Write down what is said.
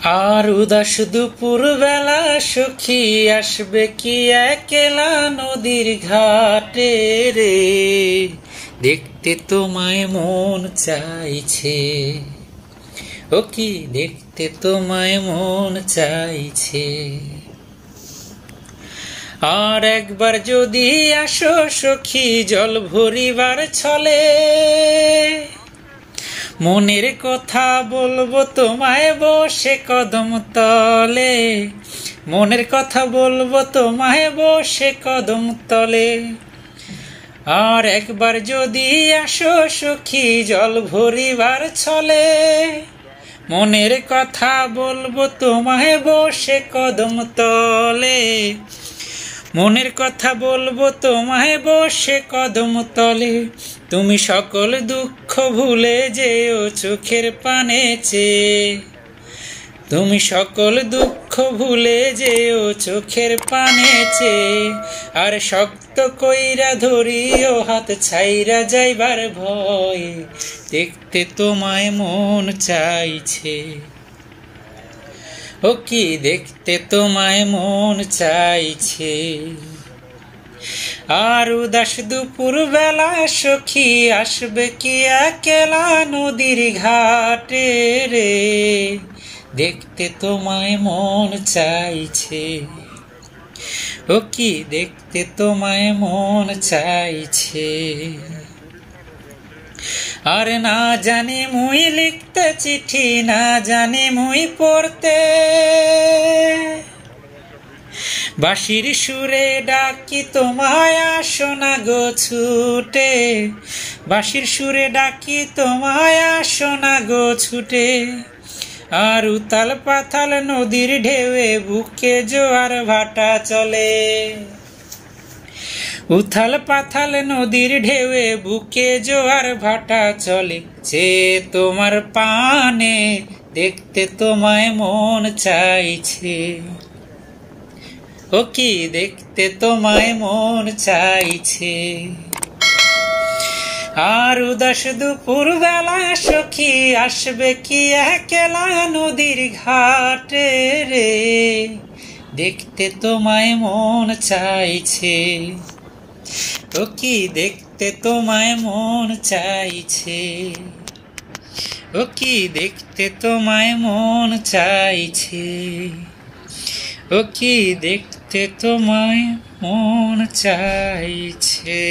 আর উদাস দুপুর বেলা সখী আসবে কি একলা নদীর ঘাটে রে, দেখতে তোমায় মন চাইছে, ও কি দেখতে তোমায় মন চাইছে। আর একবার যদি আসো সখী জল ভরিবার ছলে, মনের কথা বলবো তোমায় বসে কদম তলে, মনের কথা বলবো তোমায় বসে কদম তলে। আর একবার যদি আসো সখী জল ভরিবার ছলে, মনের কথা বলবো তোমায় বসে কদম তলে, মনের কথা বলবো তোমায় বসে কদম তলে। তুমি সকল দুঃখ ভুলে যেও চোখের পানে চেয়ে, তুমি সকল দুঃখ ভুলে যেও চোখের পানে চেয়ে। আর শক্ত কইরা ধরিও হাত ছাইরা যাইবার ভয়, দেখতে তোমায় মন চাইছে, ও কি দেখতে তোমায় মন চাইছে। আর উদাস দুপুর বেলা সখী আসবে কি একলা নদীর ঘাটে রে, দেখতে তোমায় মন চাইছে, ও কি দেখতে তোমায় মন চাইছে। আর না জানি মুই লিখতে চিঠি, না জানি মুই পড়তে, বাঁশির সুরে ডাকি তোমায় আসো না গো ছুটে, বাঁশির সুরে ডাকি তোমায় আসো না গো ছুটে। আর উতাল পাথাল নদীর ঢেউয়ে বুকে জোয়ার ভাটা চলে, উথাল পাথাল নদীর ঢেউয়ে বুকে জোয়ার ভাটা চলে। সে তোমার পানে দেখতে তোমায় মন চাইছে, ও কি দেখতে তোমায় মন চাইছে। আর উদাস দুপুর বেলা সখী আসবে কি একলা নদীর ঘাটে রে, দেখতে তোমায় মন চাইছে, ও কি দেখতে তোমায় মন চাইছে, ও কি দেখতে তোমায় মন চাইছে, ও কি দেখতে তোমায় মন চাইছে।